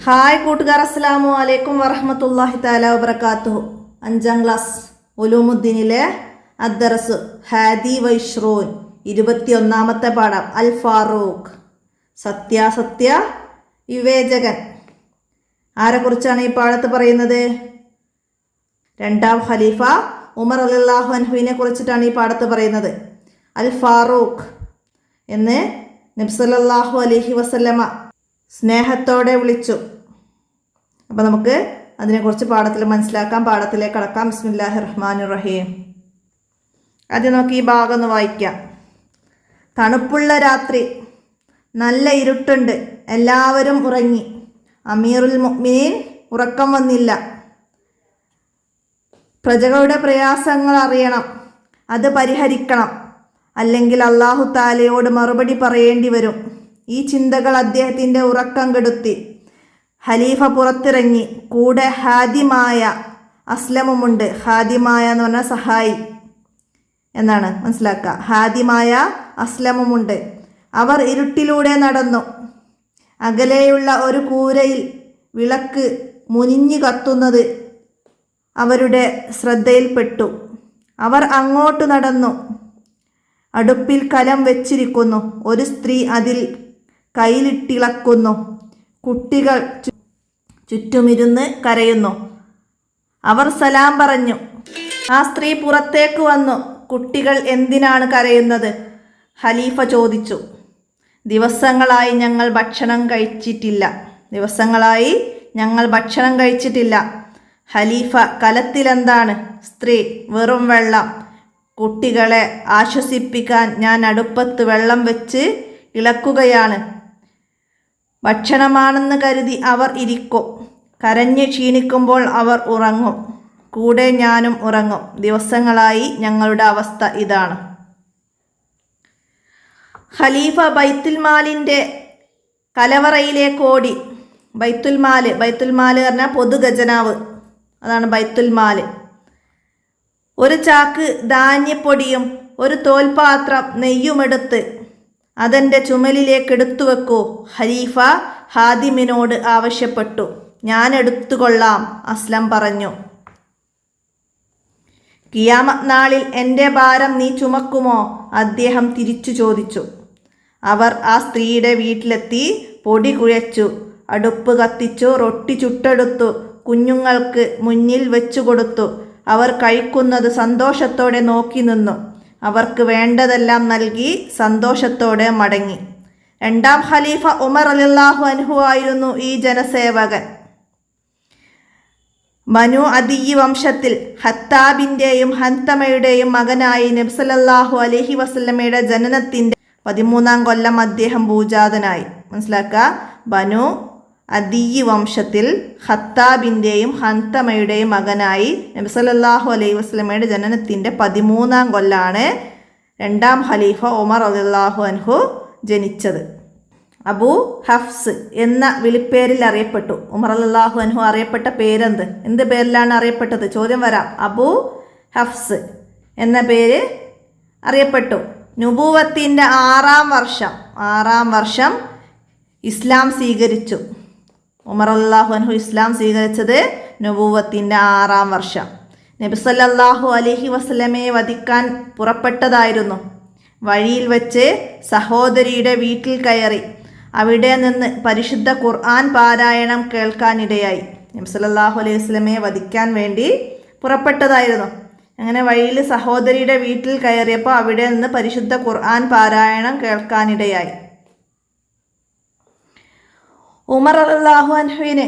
Hi കൂട്ടുകാർ, അസ്സലാമു അലൈക്കും വറഹ്മത്തുള്ളാഹി തആല വബറകാതുഹു. 5ാം ക്ലാസ് ഉലൂമുദ്ദീനിലെ അദ്ദറസ് ഹാദി വൈഷ്റൂൻ 21ാമത്തെ പാഠം അൽ ഫാറൂഖ്, സത്യാസത്യ വിവേചകൻ. ആരെക്കുറിച്ചാണ് ഈ പാഠത്ത് പറയുന്നത്? 2ാം ഖലീഫ ഉമർ റളിയല്ലാഹു അൻഹുവിനെ കുറിച്ചിട്ടാണ് ഈ പാഠത്ത് പറയുന്നത്. അൽ ഫാറൂഖ് എന്ന് നബി സല്ലല്ലാഹു അലൈഹി വസല്ലമ സ്നേഹത്തോടെ വിളിച്ചു. അപ്പോൾ നമുക്ക് അതിനെക്കുറിച്ച് പാഠത്തിൽ മനസ്സിലാക്കാം. പാഠത്തിലേക്ക് കടക്കാം. ബിസ്മില്ലാഹിർ റഹ്മാനിർ റഹീം. ആദ്യം നമുക്ക് ഈ ഭാഗം ഒന്ന് വായിക്കാം. തണുപ്പുള്ള രാത്രി, നല്ല ഇരുട്ടുണ്ട്, എല്ലാവരും ഉറങ്ങി. അമീറുൽ മുഅ്മിനീൻ ഉറക്കം വന്നില്ല. പ്രജകളുടെ പ്രയാസങ്ങൾ അറിയണം, അത് പരിഹരിക്കണം, അല്ലെങ്കിൽ അല്ലാഹു തആലയോട് മറുപടി പറയേണ്ടി വരും. ഈ ചിന്തകൾ അദ്ദേഹത്തിൻ്റെ ഉറക്കം കെടുത്തി. ഖലീഫ പുറത്തിറങ്ങി. കൂടെ ഹാദിമായ അസ്ലമുമുണ്ട്. ഹാദിമായ എന്ന് പറഞ്ഞാൽ സഹായി എന്നാണ് മനസ്സിലാക്കുക. ഹാദിമായ അസ്ലമുമുണ്ട്. അവർ ഇരുട്ടിലൂടെ നടന്നു. അകലെയുള്ള ഒരു കൂരയിൽ വിളക്ക് മുനിഞ്ഞു കത്തുന്നത് അവരുടെ ശ്രദ്ധയിൽപ്പെട്ടു. അവർ അങ്ങോട്ട് നടന്നു. അടുപ്പിൽ കലം വെച്ചിരിക്കുന്നു. ഒരു സ്ത്രീ അതിൽ കൈലിട്ടിളക്കുന്നു. കുട്ടികൾ ചുറ്റുമിരുന്ന് കരയുന്നു. അവർ സലാം പറഞ്ഞു. ആ സ്ത്രീ പുറത്തേക്ക് വന്നു. കുട്ടികൾ എന്തിനാണ് കരയുന്നത്? ഖലീഫ ചോദിച്ചു. ദിവസങ്ങളായി ഞങ്ങൾ ഭക്ഷണം കഴിച്ചിട്ടില്ല. ഖലീഫ, കലത്തിലെന്താണ്? സ്ത്രീ, വെറും വെള്ളം. കുട്ടികളെ ആശ്വസിപ്പിക്കാൻ ഞാൻ അടുപ്പത്ത് വെള്ളം വെച്ച് ഇളക്കുകയാണ്. ഭക്ഷണമാണെന്ന് കരുതി അവർ ഇരിക്കും. കരഞ്ഞ് ക്ഷീണിക്കുമ്പോൾ അവർ ഉറങ്ങും. കൂടെ ഞാനും ഉറങ്ങും. ദിവസങ്ങളായി ഞങ്ങളുടെ അവസ്ഥ ഇതാണ്. ഖലീഫ ബൈത്തുൽമാലിൻ്റെ കലവറയിലേക്ക് ഓടി. ബൈത്തുൽമാല് പറഞ്ഞാൽ പൊതു ഖജനാവ്, അതാണ് ബൈത്തുൽമാല്. ഒരു ചാക്ക് ധാന്യപ്പൊടിയും ഒരു തോൽപാത്രം നെയ്യുമെടുത്ത് അതെൻ്റെ ചുമലിലേക്ക് എടുത്തു വെക്കൂ, ഖലീഫ ഹാദിമിനോട് ആവശ്യപ്പെട്ടു. ഞാൻ എടുത്തുകൊള്ളാം, അസ്ലം പറഞ്ഞു. ഖിയാമത്ത് നാളിൽ എൻ്റെ ഭാരം നീ ചുമക്കുമോ? അദ്ദേഹം തിരിച്ചു ചോദിച്ചു. അവർ ആ സ്ത്രീയുടെ വീട്ടിലെത്തി. പൊടി കുഴച്ചു, അടുപ്പ് കത്തിച്ചു, റൊട്ടി ചുട്ടെടുത്തു, കുഞ്ഞുങ്ങൾക്ക് മുന്നിൽ വെച്ചു കൊടുത്തു. അവർ കഴിക്കുന്നത് സന്തോഷത്തോടെ നോക്കി നിന്നു. അവർക്ക് വേണ്ടതെല്ലാം നൽകി സന്തോഷത്തോടെ മടങ്ങി. 2ാം ഖലീഫ ഉമർ റളിയല്ലാഹു അൻഹു ആയിരുന്നു ഈ ജനസേവകൻ. ബനു അദിയ്യ് വംശത്തിൽ ഹത്താബിൻ്റെയും ഹന്തമയുടെയും മകനായി നബി സല്ലല്ലാഹു അലൈഹി വസല്ലമയുടെ ജനനത്തിൻ്റെ 13ാം കൊല്ലം അദ്ദേഹം ഭൂജാതനായി. മനസ്സിലാക്കുക, ബനു അദിയ്യ് വംശത്തിൽ ഹത്താബിൻ്റെയും ഹന്തമയുടെയും മകനായി നബി സല്ലല്ലാഹു അലൈഹി വസല്ലമയുടെ ജനനത്തിൻ്റെ 13ാം കൊല്ലാണ് 2ാം ഖലീഫ ഉമർ റളിയല്ലാഹു അൻഹു ജനിച്ചത്. അബൂ ഹഫ്സ് എന്ന വിളിപ്പേരിൽ അറിയപ്പെട്ടു. ഉമർ റളിയല്ലാഹു അൻഹു അറിയപ്പെട്ട പേരെന്ത്? എന്ത് പേരിലാണ് അറിയപ്പെട്ടത്? ചോദ്യം വരാം. അബൂ ഹഫ്സ് എന്ന പേര് അറിയപ്പെട്ടു. നുബുവത്തിൻ്റെ 6ാം വർഷം ഇസ്ലാം സ്വീകരിച്ചു. ഉമർ റളിയല്ലാഹു അൻഹു ഇസ്ലാം സ്വീകരിച്ചത് നുബുവത്തിൻ്റെ 6ാം വർഷം. നബി സല്ലല്ലാഹു അലൈഹി വസല്ലമയെ വധിക്കാൻ പുറപ്പെട്ടതായിരുന്നു. വഴിയിൽ വെച്ച് സഹോദരിയുടെ വീട്ടിൽ കയറി. അവിടെ നിന്ന് പരിശുദ്ധ ഖുർആൻ പാരായണം കേൾക്കാനിടയായി. നബി സല്ലല്ലാഹു അലൈഹി വസല്ലമയെ വധിക്കാൻ വേണ്ടി പുറപ്പെട്ടതായിരുന്നു. അങ്ങനെ വഴിയിൽ സഹോദരിയുടെ വീട്ടിൽ കയറിയപ്പോൾ അവിടെ നിന്ന് പരിശുദ്ധ ഖുർആൻ പാരായണം കേൾക്കാനിടയായി. ഉമർ റളിയല്ലാഹു അൻഹുവിന്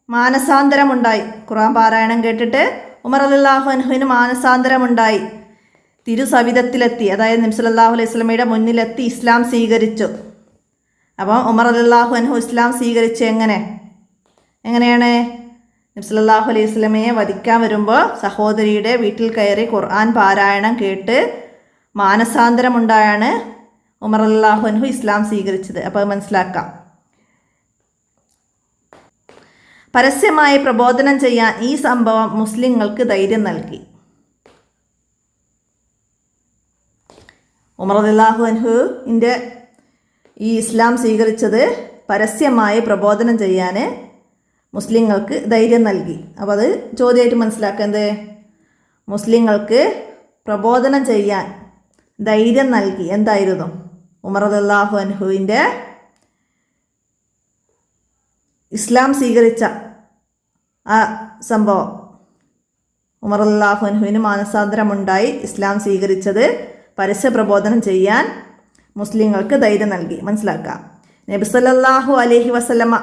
മാനസാന്തരമുണ്ടായി. ഖുർആൻ പാരായണം കേട്ടിട്ട് ഉമർ റളിയല്ലാഹു അൻഹുവിന് മാനസാന്തരമുണ്ടായി. തിരുസവിധത്തിലെത്തി, അതായത് നബി സല്ലല്ലാഹു അലൈഹി വസല്ലമയുടെ മുന്നിലെത്തി ഇസ്ലാം സ്വീകരിച്ചു. അപ്പോൾ ഉമർ റളിയല്ലാഹു അൻഹു ഇസ്ലാം സ്വീകരിച്ച് എങ്ങനെയാണ്? നബി സല്ലല്ലാഹു അലൈഹി വസല്ലമയെ വധിക്കാൻ വരുമ്പോൾ സഹോദരിയുടെ വീട്ടിൽ കയറി ഖുർആൻ പാരായണം കേട്ട് മാനസാന്തരമുണ്ടായാണ് ഉമർ റളിയല്ലാഹു അൻഹു ഇസ്ലാം സ്വീകരിച്ചത്. അപ്പോൾ മനസ്സിലാക്കാം. പരസ്യമായി പ്രബോധനം ചെയ്യാൻ ഈ സംഭവം മുസ്ലിങ്ങൾക്ക് ധൈര്യം നൽകി. ഉമർ റളിയല്ലാഹു അൻഹുവിൻ്റെ ഈ ഇസ്ലാം സ്വീകരിച്ചത് പരസ്യമായി പ്രബോധനം ചെയ്യാൻ മുസ്ലിങ്ങൾക്ക് ധൈര്യം നൽകി. അപ്പോൾ അത് ചോദ്യമായിട്ട് മനസ്സിലാക്കുന്നത് മുസ്ലിങ്ങൾക്ക് പ്രബോധനം ചെയ്യാൻ ധൈര്യം നൽകി. എന്തായിരുന്നു? ഉമർ റളിയല്ലാഹു അൻഹുവിൻ്റെ ഇസ്ലാം സ്വീകരിച്ച ആ സംഭവം. ഉമർ റളിയല്ലാഹു അൻഹുവിന് മാനസാന്തരമുണ്ടായി. ഇസ്ലാം സ്വീകരിച്ചത് പരസ്യ പ്രബോധനം ചെയ്യാൻ മുസ്ലിങ്ങൾക്ക് ധൈര്യം നൽകി. മനസ്സിലാക്കാം. നബി സല്ലല്ലാഹു അലൈഹി വസല്ലമ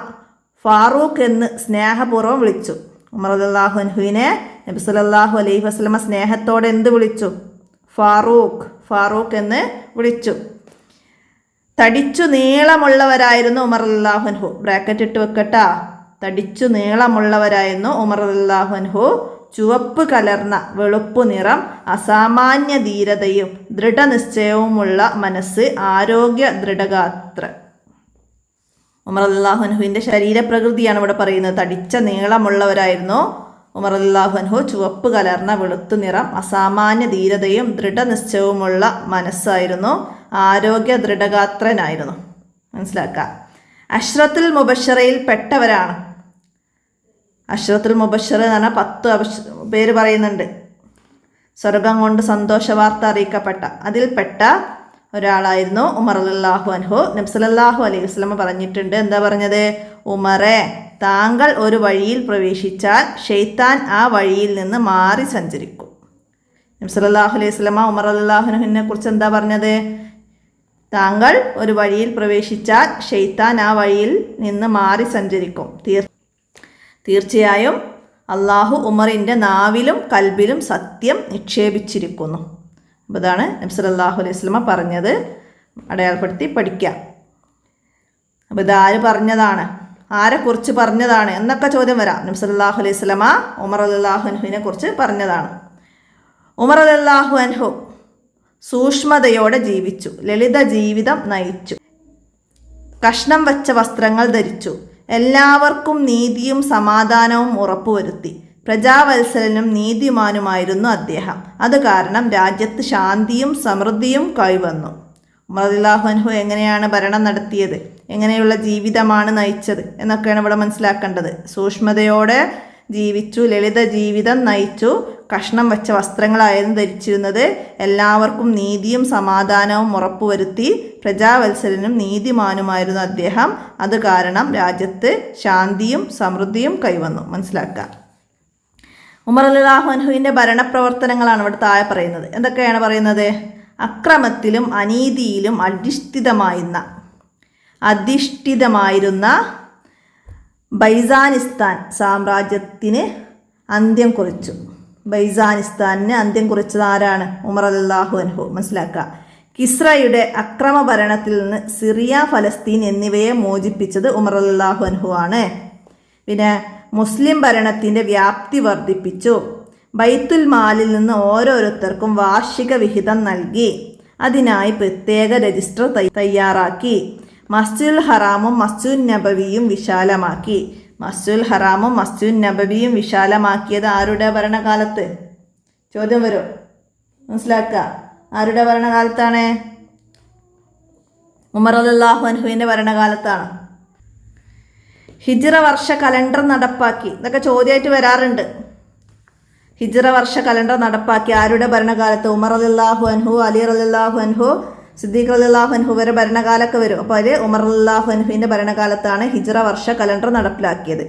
ഫാറൂഖ് എന്ന് സ്നേഹപൂർവ്വം വിളിച്ചു. ഉമർ റളിയല്ലാഹു അൻഹുവിനെ നബി സല്ലല്ലാഹു അലൈഹി വസല്ലമ സ്നേഹത്തോടെ എന്ത് വിളിച്ചു? ഫാറൂഖ് എന്ന് വിളിച്ചു. തടിച്ചു നീളമുള്ളവരായിരുന്നു ഉമർ റളിയല്ലാഹു അൻഹു. ബ്രാക്കറ്റ് ഇട്ട് വെക്കട്ടാ. തടിച്ചു നീളമുള്ളവരായിരുന്നു ഉമർ റളിയല്ലാഹു അൻഹു. ചുവപ്പ് കലർന്ന വെളുപ്പു നിറം, അസാമാന്യ ധീരതയും ദൃഢനിശ്ചയവുമുള്ള മനസ്സ്, ആരോഗ്യ ദൃഢഗാത്ര. ഉമർ റളിയല്ലാഹു അൻഹുവിൻ്റെ ശരീരപ്രകൃതിയാണ് ഇവിടെ പറയുന്നത്. തടിച്ച നീളമുള്ളവരായിരുന്നു ഉമർ റളിയല്ലാഹു അൻഹു. ചുവപ്പ് കലർന്ന വെളുത്തു നിറം, അസാമാന്യ ധീരതയും ദൃഢനിശ്ചയവുമുള്ള മനസ്സായിരുന്നു, ആരോഗ്യ ദൃഢഗാത്രനായിരുന്നു. മനസ്സിലാക്കാം. അഷ്റത്തുൽ മുബശ്ശറയിൽ പെട്ടവരാണ്. അഷ്റത്തുൽ മുബശ്ശർ എന്ന് പറഞ്ഞാൽ 10 പേര് പറയുന്നുണ്ട്. സ്വർഗം കൊണ്ട് സന്തോഷ വാർത്ത അറിയിക്കപ്പെട്ട അതിൽപ്പെട്ട ഒരാളായിരുന്നു ഉമർ റളിയല്ലാഹു അൻഹു. നബി സല്ലല്ലാഹു അലൈഹി വസല്ലം പറഞ്ഞിട്ടുണ്ട്. എന്താ പറഞ്ഞത്? ഉമറെ, താങ്കൾ ഒരു വഴിയിൽ പ്രവേശിച്ചാൽ ഷെയ്ത്താൻ ആ വഴിയിൽ നിന്ന് മാറി സഞ്ചരിക്കും. നബി സല്ലല്ലാഹു അലൈഹി വസല്ലം ഉമർ റളിയല്ലാഹു അൻഹുവിനെ കുറിച്ച് എന്താ പറഞ്ഞത്? താങ്കൾ ഒരു വഴിയിൽ പ്രവേശിച്ചാൽ ഷെയ്ത്താൻ ആ വഴിയിൽ നിന്ന് മാറി സഞ്ചരിക്കും. തീർച്ചയായും അള്ളാഹു ഉമറിൻ്റെ നാവിലും കൽബിലും സത്യം നിക്ഷേപിച്ചിരിക്കുന്നു. അപ്പോൾ ഇതാണ് നബി സല്ലല്ലാഹു അലൈഹി വസല്ലം പറഞ്ഞത്. അടയാളപ്പെടുത്തി പഠിക്കുക. അപ്പോൾ ഇതാര് പറഞ്ഞതാണ്, ആരെക്കുറിച്ച് പറഞ്ഞതാണ് എന്നൊക്കെ ചോദ്യം വരാം. നബി സല്ലല്ലാഹു അലൈഹി വസല്ലം ഉമർ റളിയല്ലാഹു അൻഹുവിനെ കുറിച്ച് പറഞ്ഞതാണ്. ഉമർ റളിയല്ലാഹു അൻഹു സൂക്ഷ്മതയോടെ ജീവിച്ചു, ലളിത ജീവിതം നയിച്ചു, കഷ്ണം വെച്ച വസ്ത്രങ്ങൾ ധരിച്ചു, എല്ലാവർക്കും നീതിയും സമാധാനവും ഉറപ്പുവരുത്തി. പ്രജാവത്സലനും നീതിമാനുമായിരുന്നു അദ്ദേഹം. അത് കാരണം രാജ്യത്ത് ശാന്തിയും സമൃദ്ധിയും കൈവന്നു. ഉമർ റളിയല്ലാഹു അൻഹു എങ്ങനെയാണ് ഭരണം നടത്തിയത്, എങ്ങനെയുള്ള ജീവിതമാണ് നയിച്ചത് എന്നൊക്കെയാണ് ഇവിടെ മനസ്സിലാക്കേണ്ടത്. സൂക്ഷ്മതയോടെ ജീവിച്ചു, ലളിത ജീവിതം നയിച്ചു, കഷ്ണം വെച്ച വസ്ത്രങ്ങളായിരുന്നു ധരിച്ചിരുന്നത്, എല്ലാവർക്കും നീതിയും സമാധാനവും ഉറപ്പുവരുത്തി, പ്രജാവത്സലനും നീതിമാനുമായിരുന്നു അദ്ദേഹം. അത് കാരണം രാജ്യത്ത് ശാന്തിയും സമൃദ്ധിയും കൈവന്നു. മനസ്സിലാക്കുക. ഉമർ റളിയല്ലാഹു അൻഹുവിൻ്റെ ഭരണപ്രവർത്തനങ്ങളാണ് ഇവിടെ താഴെ പറയുന്നത്. എന്തൊക്കെയാണ് പറയുന്നത്? അക്രമത്തിലും അനീതിയിലും അധിഷ്ഠിതമായിരുന്ന ബൈസാനിസ്ഥാൻ സാമ്രാജ്യത്തിന് അന്ത്യം കുറിച്ചു. ബൈസാനിസ്ഥാനിന് അന്ത്യം കുറിച്ചത് ആരാണ്? ഉമർ റളിയല്ലാഹു അൻഹു. മനസ്സിലാക്കുക. കിസ്രയുടെ അക്രമ ഭരണത്തിൽ നിന്ന് സിറിയ, ഫലസ്തീൻ എന്നിവയെ മോചിപ്പിച്ചത് ഉമർ റളിയല്ലാഹു അൻഹു ആണ്. പിന്നെ മുസ്ലിം ഭരണത്തിൻ്റെ വ്യാപ്തി വർദ്ധിപ്പിച്ചു. ബൈത്തുൽ മാലിൽ നിന്ന് ഓരോരുത്തർക്കും വാർഷിക വിഹിതം നൽകി. അതിനായി പ്രത്യേക രജിസ്റ്റർ തയ്യാറാക്കി. മസ്ജിദുൽ ഹറാമും മസ്ജിദുൻ നബവിയും വിശാലമാക്കി. മസ്ജിദുൽ ഹറാമും മസ്ജിദുൻ നബവിയും വിശാലമാക്കിയത് ആരുടെ ഭരണകാലത്ത്? ചോദ്യം വരും. മനസ്സിലാക്കുക. ആരുടെ ഭരണകാലത്താണ്? ഉമർ റളിയല്ലാഹു അൻഹുവിൻ്റെ ഭരണകാലത്താണ്. ഹിജ്റ വർഷ കലണ്ടർ നടപ്പാക്കി. ഇതൊക്കെ ചോദ്യമായിട്ട് വരാറുണ്ട്. ഹിജ്റ വർഷ കലണ്ടർ നടപ്പാക്കി ആരുടെ ഭരണകാലത്ത്? ഉമർ റളിയല്ലാഹു അൻഹു, അലി റളിയല്ലാഹു അൻഹു, സിദ്ദീഖ് റളിയല്ലാഹു അൻഹു വരെ ഭരണകാലമൊക്കെ വരും. അപ്പോൾ അതിൽ ഉമർ റളിയല്ലാഹു അൻഹുവിൻ്റെ ഭരണകാലത്താണ് ഹിജ്റ വർഷ കലണ്ടർ നടപ്പിലാക്കിയത്.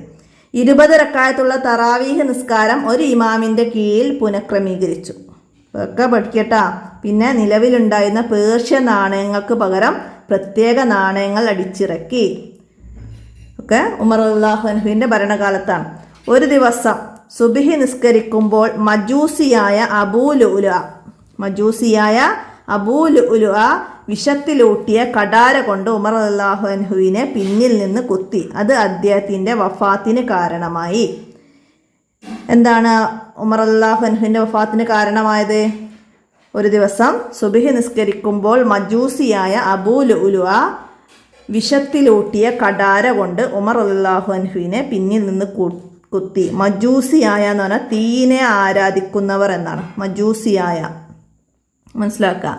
20 റക്അത്തുള്ള തറാവീഹ് നിസ്കാരം ഒരു ഇമാമിൻ്റെ കീഴിൽ പുനഃക്രമീകരിച്ചു. ഒക്കെ പഠിക്കട്ടാ. പിന്നെ നിലവിലുണ്ടായിരുന്ന പേർഷ്യൻ നാണയങ്ങൾക്ക് പകരം പ്രത്യേക നാണയങ്ങൾ അടിച്ചിറക്കി. ഒക്കെ ഉമർ റളിയല്ലാഹു അൻഹുവിൻ്റെ ഭരണകാലത്താണ്. ഒരു ദിവസം സുബ്ഹി നിസ്കരിക്കുമ്പോൾ മജൂസിയായ അബൂ ലുഅ്ലുഅ വിഷത്തിലൂട്ടിയ കടാര കൊണ്ട് ഉമർ റളിയല്ലാഹു അൻഹുവിനെ പിന്നിൽ നിന്ന് കുത്തി. അത് അദ്ദേഹത്തിൻ്റെ വഫാത്തിന് കാരണമായി. എന്താണ് ഉമർ റളിയല്ലാഹു അൻഹുവിൻ്റെ വഫാത്തിന് കാരണമായത്? ഒരു ദിവസം സുബ്ഹി നിസ്കരിക്കുമ്പോൾ മജൂസിയായ അബൂ ലുഅ്ലുഅ വിഷത്തിലൂട്ടിയ കടാര കൊണ്ട് ഉമർ റളിയല്ലാഹു അൻഹുവിനെ പിന്നിൽ നിന്ന് കുത്തി. മജൂസിയായ എന്ന് പറഞ്ഞാൽ തീയിനെ ആരാധിക്കുന്നവർ എന്നാണ്. മജൂസിയായ മനസ്സിലാക്കുക.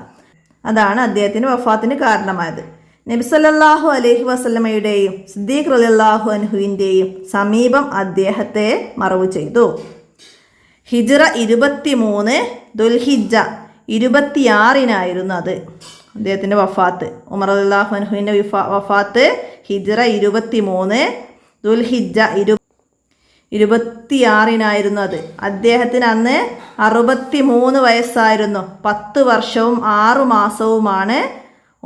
അതാണ് അദ്ദേഹത്തിന് വഫാത്തിന് കാരണമായത്. നബി സല്ലല്ലാഹു അലൈഹി വസല്ലമയുടെയും സിദ്ദീഖ് റളിയല്ലാഹു അൻഹുവിൻ്റെയും സമീപം അദ്ദേഹത്തെ മറവ് ചെയ്തു. ഹിജ്റ 23 ദുൽഹിജ്ജ 26 അത് അദ്ദേഹത്തിൻ്റെ വഫാത്ത്. ഉമർ റളിയല്ലാഹു അൻഹുവിൻ്റെ വഫാത്ത് ഹിജ്റ 23 ദുൽഹിജ്ജ 26 അത്. അദ്ദേഹത്തിന് അന്ന് 63 വയസ്സായിരുന്നു. 10 വർഷവും 6 മാസവുമാണ്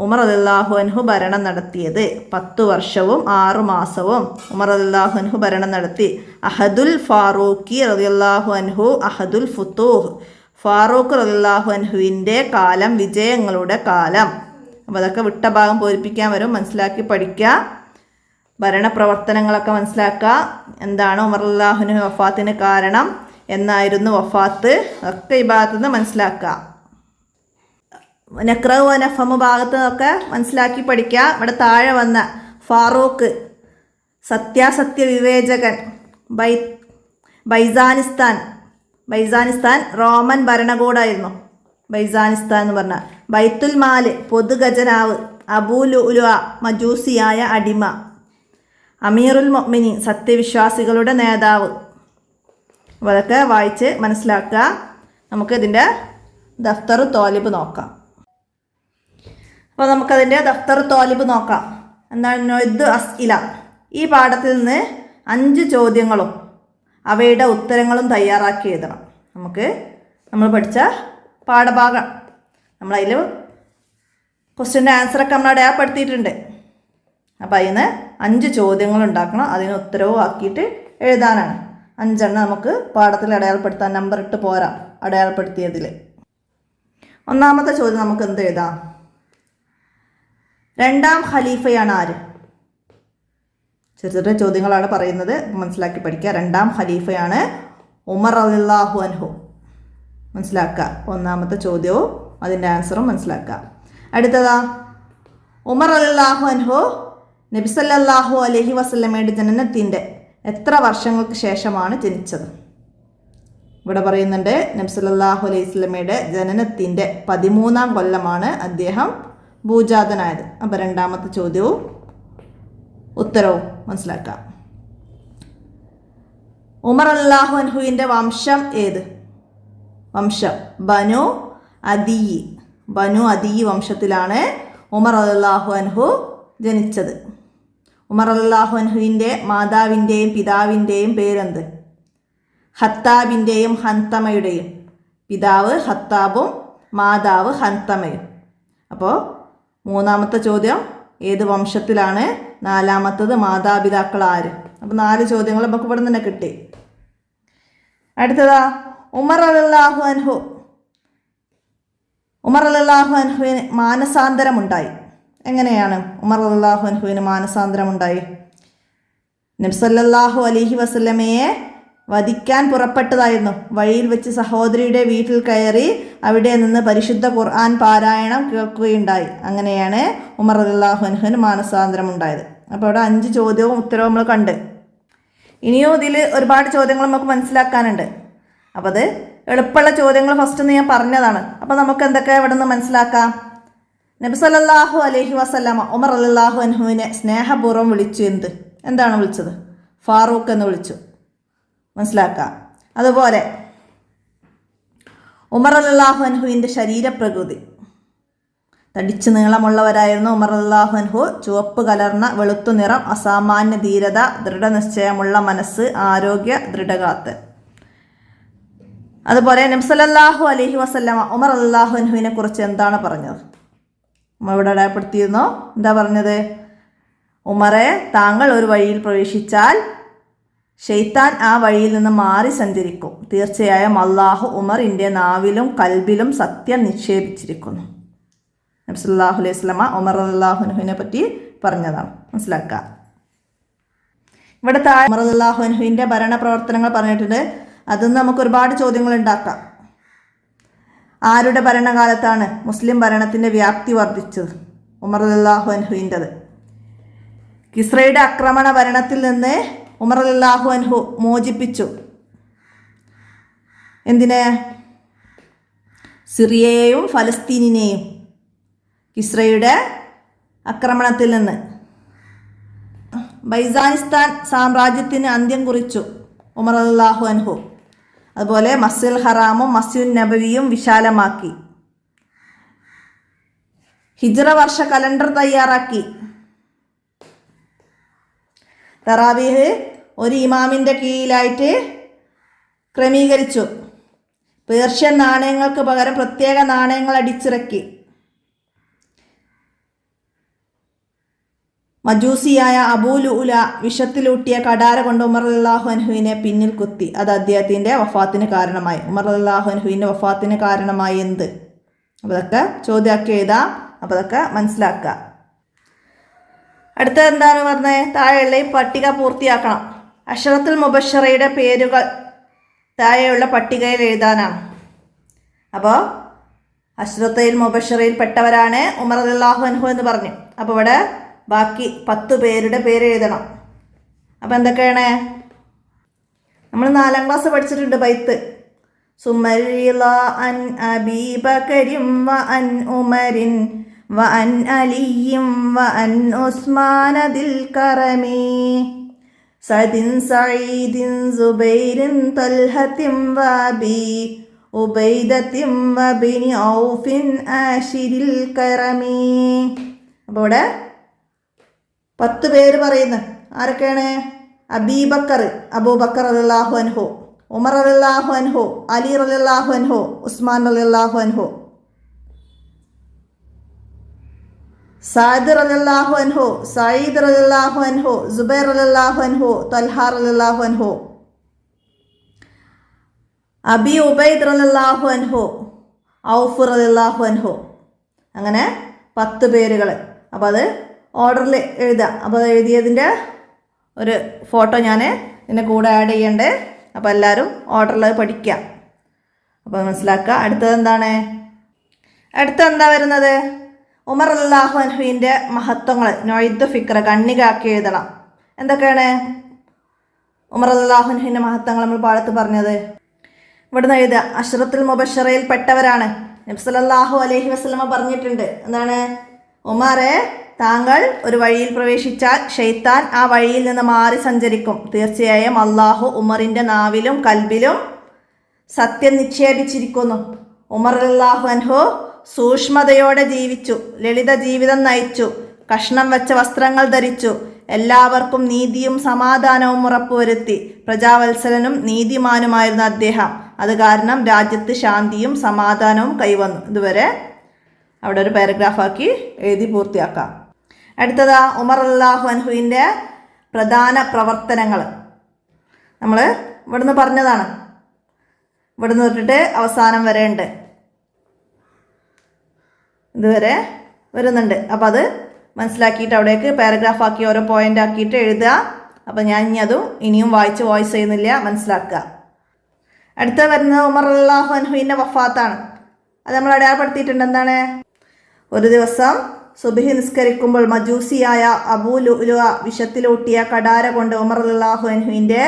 ഉമർ റളിയല്ലാഹു അൻഹു ഭരണം നടത്തിയത്. 10 വർഷവും 6 മാസവും ഉമർ റളിയല്ലാഹു അൻഹു ഭരണം നടത്തി. അഹദുൽ ഫാറൂഖി റളിയല്ലാഹു അൻഹു അഹദുൽ ഫുതൂഹ്. ഫാറൂഖ് റളിയല്ലാഹു അൻഹുവിൻ്റെ കാലം വിജയങ്ങളുടെ കാലം. അപ്പോൾ അതൊക്കെ വിട്ട ഭാഗം പൂരിപ്പിക്കാൻ വരും, മനസ്സിലാക്കി പഠിക്കുക. ഭരണപ്രവർത്തനങ്ങളൊക്കെ മനസ്സിലാക്കുക. എന്താണ് ഉമർ റളിയല്ലാഹു അൻഹു വഫാത്തിന് കാരണം, എന്നായിരുന്നു വഫാത്ത്, ഒക്കെ ഈ ഭാഗത്തു നിന്ന് മനസ്സിലാക്കുക. നക്റഹു വനഫഹമു ഭാഗത്ത് നിന്നൊക്കെ മനസ്സിലാക്കി പഠിക്കുക. ഇവിടെ താഴെ വന്ന ഫാറൂഖ് സത്യാസത്യ വിവേചകൻ, ബൈസാനിസ്ഥാൻ റോമൻ ഭരണകൂടമായിരുന്നു. ബൈസാനിസ്ഥാൻ എന്ന് പറഞ്ഞാൽ ബൈത്തുൽ മാല് പൊതുഖജനാവ്, അബൂ ലുഅ്ലുഅ മജൂസിയായ അടിമ, അമീറുൽ മുഅ്മിനീൻ സത്യവിശ്വാസികളുടെ നേതാവ്. അപ്പോൾ അതൊക്കെ വായിച്ച് മനസ്സിലാക്കുക. നമുക്ക് ഇതിൻ്റെ ദഫ്തർ തോലിബ് നോക്കാം. അപ്പോൾ നമുക്കതിൻ്റെ ദഫ്തർ തോലിബ് നോക്കാം. എന്താണ് നൊയ്ദ് അസ്ഇല. ഈ പാഠത്തിൽ നിന്ന് 5 ചോദ്യങ്ങളും അവയുടെ ഉത്തരങ്ങളും തയ്യാറാക്കി എഴുതണം. നമ്മൾ പഠിച്ച പാഠഭാഗം നമ്മളതിൽ ക്വസ്റ്റ്യൻ്റെ ആൻസറൊക്കെ നമ്മൾ അടയാളപ്പെടുത്തിയിട്ടുണ്ട്. അപ്പോൾ അതിന് 5 ചോദ്യങ്ങൾ ഉണ്ടാക്കണം, അതിന് ഉത്തരവും ആക്കിയിട്ട് എഴുതാനാണ്. 5 നമുക്ക് പാഠത്തിൽ അടയാളപ്പെടുത്താൻ, നമ്പർ ഇട്ട് പോരാ അടയാളപ്പെടുത്തിയതിൽ. ഒന്നാമത്തെ ചോദ്യം നമുക്ക് എന്ത് എഴുതാം? 2ാം ഖലീഫയാണ് ആര്? ചെറിയ ചെറിയ ചോദ്യങ്ങളാണ് പറയുന്നത്, മനസ്സിലാക്കി പഠിക്കുക. 2ാം ഖലീഫയാണ് ഉമർ റളിയല്ലാഹു അൻഹു. മനസ്സിലാക്കുക. ഒന്നാമത്തെ ചോദ്യവും അതിൻ്റെ ആൻസറും മനസ്സിലാക്കുക. അടുത്തതാ, ഉമർ റളിയല്ലാഹു അൻഹു നബി സല്ലല്ലാഹു അലൈഹി വസല്ലമയുടെ ജനനത്തിൻ്റെ എത്ര വർഷങ്ങൾക്ക് ശേഷമാണ് ജനിച്ചത്? ഇവിടെ പറയുന്നുണ്ട് നബി സല്ലല്ലാഹു അലൈഹി വസല്ലമയുടെ ജനനത്തിൻ്റെ 13ാം കൊല്ലമാണ് അദ്ദേഹം ഭൂജാതനായത്. അപ്പോൾ 2ാമത്തെ ചോദ്യവും ഉത്തരവും മനസ്സിലാക്കാം. ഉമർ റളിയല്ലാഹു അൻഹുവിൻ്റെ വംശം ഏത്? വംശം ബനു അദിയി വംശത്തിലാണ് ഉമർ റളിയല്ലാഹു അൻഹു ജനിച്ചത്. ഉമർ റളിയല്ലാഹു അൻഹുവിൻ്റെ മാതാവിൻ്റെയും പിതാവിൻ്റെയും പേരെന്ത്? ഹത്താബിൻ്റെയും ഹന്തമയുടെയും. പിതാവ് ഹത്താബും മാതാവ് ഹന്തമയും. അപ്പോൾ 3ാമത്തെ ചോദ്യം ഏത് വംശത്തിലാണ്? 4ാമത്തത് മാതാപിതാക്കൾ ആര്? അപ്പോൾ 4 ചോദ്യങ്ങൾ നമുക്ക് ഇവിടെ നിന്ന് കിട്ടി. അടുത്തതാ, ഉമർ റളിയല്ലാഹു അൻഹുവിന് മാനസാന്തരമുണ്ടായി. എങ്ങനെയാണ് ഉമർ റളിയല്ലാഹു അൻഹുവിന് മാനസാന്തരമുണ്ടായി? നബി സല്ലല്ലാഹു അലൈഹി വസല്ലമയെ വധിക്കാൻ പുറപ്പെട്ടതായിരുന്നു. വഴിയിൽ വെച്ച് സഹോദരിയുടെ വീട്ടിൽ കയറി അവിടെ നിന്ന് പരിശുദ്ധ ഖുർആൻ പാരായണം കേൾക്കുകയുണ്ടായി. അങ്ങനെയാണ് ഉമർ റളിയല്ലാഹു അൻഹുവിന് മാനസാന്തരം ഉണ്ടായത്. അപ്പോൾ അവിടെ 5 ചോദ്യവും ഉത്തരവും നമ്മൾ കണ്ട്. ഇനിയും ഇതിൽ ഒരുപാട് ചോദ്യങ്ങൾ നമുക്ക് മനസ്സിലാക്കാനുണ്ട്. അപ്പോൾ അത് എളുപ്പമുള്ള ചോദ്യങ്ങൾ ഫസ്റ്റ് ഞാൻ പറഞ്ഞതാണ്. അപ്പോൾ നമുക്ക് എന്തൊക്കെ ഇവിടെ നിന്ന് മനസ്സിലാക്കാം? നബി സല്ലല്ലാഹു അലൈഹി വസല്ലമ ഉമർ റളിയല്ലാഹു അൻഹുവിനെ സ്നേഹപൂർവ്വം വിളിച്ചു. എന്താണ് വിളിച്ചത്? ഫാറൂഖ് എന്ന് വിളിച്ചു. മനസ്സിലാക്കാം. അതുപോലെ ഉമർ റളിയല്ലാഹു അൻഹുവിൻ്റെ ശരീരപ്രകൃതി തടിച്ചു നീളമുള്ളവരായിരുന്നു ഉമർ റളിയല്ലാഹു അൻഹു. ചുവപ്പ് കലർന്ന വെളുത്തു നിറം, അസാമാന്യ ധീരത, ദൃഢനിശ്ചയമുള്ള മനസ്സ്, ആരോഗ്യ ദൃഢഗാത്ത്. അതുപോലെ നബി സല്ലല്ലാഹു അലൈഹി വസല്ലമ ഉമർ റളിയല്ലാഹു അൻഹുവിനെ കുറിച്ച് എന്താണ് പറഞ്ഞത്? നമ്മൾ ഇവിടെ അടയാളപ്പെടുത്തിയിരുന്നോ? എന്താ പറഞ്ഞത്? ഉമറെ, താങ്കൾ ഒരു വഴിയിൽ പ്രവേശിച്ചാൽ ശൈത്താൻ ആ വഴിയിൽ നിന്ന് മാറി സഞ്ചരിക്കും. തീർച്ചയായും അള്ളാഹു ഉമറിൻ്റെ നാവിലും കൽബിലും സത്യം നിക്ഷേപിച്ചിരിക്കുന്നു. നബി സല്ലല്ലാഹു അലൈഹി വസല്ലമ ഉമർ റളിയല്ലാഹു അൻഹുവിനെ പറ്റി പറഞ്ഞതാണ്. മനസ്സിലാക്കുക. ഇവിടെ താഴെ ഉമർ റളിയല്ലാഹു അൻഹുവിൻ്റെ ഭരണപ്രവർത്തനങ്ങൾ പറഞ്ഞിട്ടുണ്ട്. അതിൽ നിന്ന് നമുക്ക് ഒരുപാട് ചോദ്യങ്ങൾ ഉണ്ടാക്കാം. ആരുടെ ഭരണകാലത്താണ് മുസ്ലിം ഭരണത്തിൻ്റെ വ്യാപ്തി വർദ്ധിച്ചത്? ഉമർ റളിയല്ലാഹു അൻഹുവിൻ്റെത്. കിസ്രയുടെ ആക്രമണ ഭരണത്തിൽ നിന്ന് ഉമർ റളിയല്ലാഹു അൻഹു മോചിപ്പിച്ചു. എന്തിനെ? സിറിയയെയും ഫലസ്തീനിനെയും. കിസ്രയുടെ ആക്രമണത്തിൽ നിന്ന്. ബൈസാനിസ്ഥാൻ സാമ്രാജ്യത്തിന് അന്ത്യം കുറിച്ചു ഉമർ റളിയല്ലാഹു അൻഹു. അതുപോലെ മസ്ജിദുൽ ഹറാമും മസ്ജിദുൻ നബവിയും വിശാലമാക്കി. ഹിജ്റ വർഷ കലണ്ടർ തയ്യാറാക്കി. തറാവീഹ് ഒരു ഇമാമിൻ്റെ കീഴിലായിട്ട് ക്രമീകരിച്ചു. പേർഷ്യൻ നാണയങ്ങൾക്ക് പകരം പ്രത്യേക നാണയങ്ങൾ അടിച്ചിറക്കി. മജൂസിയായ അബൂ ലുഅ്ല വിഷത്തിലൂട്ടിയ കടാര കൊണ്ട് ഉമർ റളിയല്ലാഹു അൻഹുവിനെ പിന്നിൽ കുത്തി. അത് അദ്ദേഹത്തിൻ്റെ വഫാത്തിന് കാരണമായി. ഉമർ റളിയല്ലാഹു അൻഹുവിൻ്റെ വഫാത്തിന് കാരണമായി എന്ത്? അപ്പോൾ അതൊക്കെ ചോദ്യമാക്കി എഴുതാം. അപ്പോൾ അതൊക്കെ മനസ്സിലാക്കുക. അടുത്തത് എന്താണ് പറഞ്ഞത്? താഴെയുള്ള ഈ പട്ടിക പൂർത്തിയാക്കണം. അശ്റത്തുൽ മുബശ്ശറയുടെ പേരുകൾ താഴെയുള്ള പട്ടികയിൽ എഴുതാനാണ്. അപ്പോൾ അശ്റത്തുൽ മുബശ്ശറയിൽ പെട്ടവരാണ് ഉമർ റളിയല്ലാഹു അൻഹു എന്ന് പറഞ്ഞു. അപ്പോൾ ഇവിടെ ബാക്കി 10 പേരുടെ പേര് എഴുതണം. അപ്പോൾ എന്തൊക്കെയാണ്? നമ്മൾ 4ാം ക്ലാസ് പഠിച്ചിട്ടുണ്ട് ബൈത്ത്. സുമരിള അൻ അബീ ബക്കരിൻ വ അൻ ഉമരിൻ വ അൻ അലിയും വ അൻ ഉസ്മാന ദിൽ കറമി സഅദിൻ സഈദിൻ സുബൈരിൻ തൽഹത്തിൻ വ അബി ഉബൈദത്തിൻ വ ബിനി ഔഫിൻ ആശിരിൽ കറമി. അപ്പോൾ ഇവിടെ 10 പേര് പറയുന്നു. ആരൊക്കെയാണ്? അബൂബക്കർ റളിയല്ലാഹു അൻഹു, ഉമർ റളിയല്ലാഹു അൻഹു, അലി റളിയല്ലാഹു അൻഹു, ഉസ്മാൻ റളിയല്ലാഹു അൻഹു, സഅദ് റളിയല്ലാഹു അൻഹു, സഈദ് റളിയല്ലാഹു അൻഹു, സുബൈർ റളിയല്ലാഹു അൻഹു, തൽഹ റളിയല്ലാഹു അൻഹു, അബി ഉബൈദ് റളിയല്ലാഹു അൻഹു, ഔഫ് റളിയല്ലാഹു അൻഹു. അങ്ങനെ 10 പേരുകൾ. അപ്പോൾ അത് ഓർഡറിൽ എഴുതാം. അപ്പോൾ അത് എഴുതിയതിൻ്റെ ഒരു ഫോട്ടോ ഞാൻ ഇതിൻ്റെ കൂടെ ആഡ് ചെയ്യണ്ടേ. അപ്പോൾ എല്ലാവരും ഓർഡറിൽ പഠിക്കുക. അപ്പോൾ മനസ്സിലാക്കുക. അടുത്തത് എന്താണ്? അടുത്തെന്താ വരുന്നത്? ഉമർ റളിയല്ലാഹു അൻഹുവിൻ്റെ മഹത്വങ്ങൾ നൊയ്ദ് ഫിക്ര കണ്ണികാക്കി എഴുതണം. എന്തൊക്കെയാണ് ഉമർ റളിയല്ലാഹു അൻഹുവിൻ്റെ മഹത്വങ്ങൾ നമ്മൾ പാടത്ത് പറഞ്ഞത്? ഇവിടുന്ന് എഴുതുക. അശ്റത്തുൽ മുബശ്ശറയിൽ പെട്ടവരാണ്. നബി സല്ലല്ലാഹു അലൈഹി വസല്ലമ പറഞ്ഞിട്ടുണ്ട്. എന്താണ്? ഉമറെ, താങ്കൾ ഒരു വഴിയിൽ പ്രവേശിച്ചാൽ ഷെയ്ത്താൻ ആ വഴിയിൽ നിന്ന് മാറി സഞ്ചരിക്കും. തീർച്ചയായും അള്ളാഹു ഉമറിൻ്റെ നാവിലും കൽബിലും സത്യം നിക്ഷേപിച്ചിരിക്കുന്നു. ഉമർ റളിയല്ലാഹു അൻഹു സൂക്ഷ്മതയോടെ ജീവിച്ചു, ലളിത ജീവിതം നയിച്ചു, കഷ്ണം വെച്ച വസ്ത്രങ്ങൾ ധരിച്ചു, എല്ലാവർക്കും നീതിയും സമാധാനവും ഉറപ്പുവരുത്തി. പ്രജാവത്സലനും നീതിമാനുമായിരുന്നു അദ്ദേഹം. അത് കാരണം രാജ്യത്ത് ശാന്തിയും സമാധാനവും കൈവന്നു. ഇതുവരെ അവിടെ ഒരു പാരഗ്രാഫാക്കി എഴുതി പൂർത്തിയാക്കാം. അടുത്തതാ ഉമർ റളിയല്ലാഹു അൻഹുവിൻ്റെ പ്രധാന പ്രവർത്തനങ്ങൾ. നമ്മൾ ഇവിടുന്ന് പറഞ്ഞതാണ്. ഇവിടുന്ന് തൊട്ടിട്ട് അവസാനം വരെ ഉണ്ട്, ഇതുവരെ വരുന്നുണ്ട്. അപ്പോൾ അത് മനസ്സിലാക്കിയിട്ട് അവിടേക്ക് പാരഗ്രാഫാക്കി ഓരോ പോയിൻ്റ് ആക്കിയിട്ട് എഴുതുക. അപ്പോൾ ഞാൻ ഇനിയും വായിച്ച് വോയിസ് ചെയ്യുന്നില്ല, മനസ്സിലാക്കുക. അടുത്ത വരുന്നത് ഉമർ റളിയല്ലാഹു അൻഹുവിൻ്റെ വഫാത്താണ്. അത് നമ്മൾ അടയാളപ്പെടുത്തിയിട്ടുണ്ട്. എന്താണ്? ഒരു ദിവസം സുബ്ഹി നിസ്കരിക്കുമ്പോൾ മജൂസിയായ അബൂ ലുഅ്ലുഅ വിഷത്തിലൂട്ടിയ കടാര കൊണ്ട് ഉമർ റളിയല്ലാഹു അൻഹുവിൻ്റെ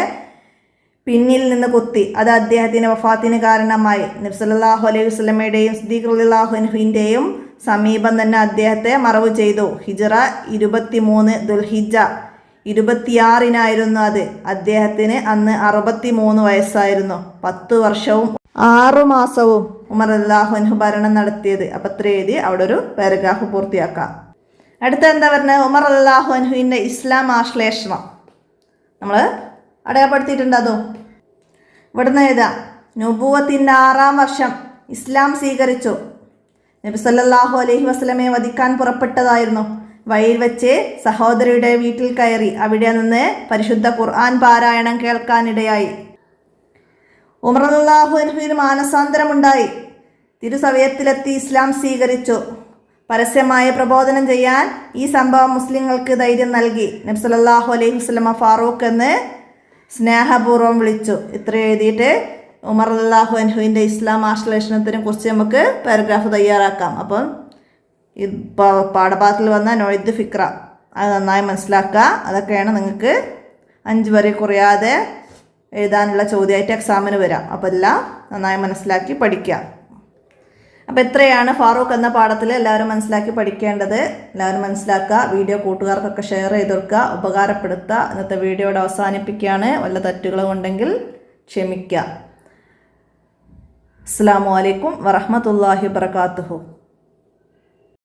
പിന്നിൽ നിന്ന് കുത്തി. അത് അദ്ദേഹത്തിൻ്റെ വഫാത്തിന് കാരണമായി. നബി സല്ലല്ലാഹു അലൈഹി വസല്ലമയുടെയും സിദ്ദീഖ് റളിയല്ലാഹു അൻഹുവിൻ്റെയും സമീപം തന്നെ അദ്ദേഹത്തെ മറവ് ചെയ്തു. ഹിജ്റ 23 ദുൽഹിജ്ജ 26 അത്. അദ്ദേഹത്തിന് അന്ന് 63 വയസ്സായിരുന്നു. 10 വർഷവും 6 മാസവും ഉമർ റളിയല്ലാഹു അൻഹു ഭരണം നടത്തിയത്. അപ്പം ഇത്ര എഴുതി അവിടെ ഒരു പാരഗ്രാഫ് പൂർത്തിയാക്കാം. അടുത്ത എന്താ പറഞ്ഞത്? ഉമർ റളിയല്ലാഹു അൻഹുവിൻ്റെ ഇസ്ലാം ആശ്ലേഷണം നമ്മൾ അടയാളപ്പെടുത്തിയിട്ടുണ്ട്. അതും ഇവിടുന്ന് എഴുതാം. നുബുവത്തിൻ്റെ 6ാം വർഷം ഇസ്ലാം സ്വീകരിച്ചു. നബി സല്ലല്ലാഹു അലൈഹി വസല്ലമയെ വധിക്കാൻ പുറപ്പെട്ടതായിരുന്നു. വഴിയിൽ വെച്ച് സഹോദരിയുടെ വീട്ടിൽ കയറി അവിടെ നിന്ന് പരിശുദ്ധ ഖുർആൻ പാരായണം കേൾക്കാനിടയായി. ഉമർ റളിയല്ലാഹു അൻഹുവിന് മാനസാന്തരമുണ്ടായി. തിരുസമയത്തിലെത്തി ഇസ്ലാം സ്വീകരിച്ചു. പരസ്യമായ പ്രബോധനം ചെയ്യാൻ ഈ സംഭവം മുസ്ലിങ്ങൾക്ക് ധൈര്യം നൽകി. നബി സല്ലല്ലാഹു അലൈഹി വസല്ലമ ഫാറൂഖ് എന്ന് സ്നേഹപൂർവ്വം വിളിച്ചു. ഇത്ര എഴുതിയിട്ട് ഉമർ റളിയല്ലാഹു അൻഹുവിൻ്റെ ഇസ്ലാം ആശ്ലേഷണത്തിനെ കുറിച്ച് നമുക്ക് പാരഗ്രാഫ് തയ്യാറാക്കാം. അപ്പം ഈ പാഠഭാഗത്തിൽ വന്ന നൊയ്ദ് ഫിക്ര അത് നന്നായി മനസ്സിലാക്കുക. അതൊക്കെയാണ് നിങ്ങൾക്ക് 5 വരെ കുറയാതെ എഴുതാനുള്ള ചോദ്യമായിട്ട് എക്സാമിന് വരാം. അപ്പോൾ എല്ലാം നന്നായി മനസ്സിലാക്കി പഠിക്കുക. അപ്പോൾ ഇത്രയാണ് ഫാറൂഖ് എന്ന പാഠത്തിൽ എല്ലാവരും മനസ്സിലാക്കി പഠിക്കേണ്ടത്. എല്ലാവരും മനസ്സിലാക്കുക. വീഡിയോ കൂട്ടുകാർക്കൊക്കെ ഷെയർ ചെയ്ത് കൊടുക്കുക, ഉപകാരപ്പെടുത്തുക. ഇന്നത്തെ വീഡിയോയുടെ അവസാനിപ്പിക്കുകയാണ്. വല്ല തെറ്റുകളും ഉണ്ടെങ്കിൽ ക്ഷമിക്കുക. അസ്സലാമു അലൈക്കും വറഹ്മത്തുള്ളാഹി വബറകാതുഹു.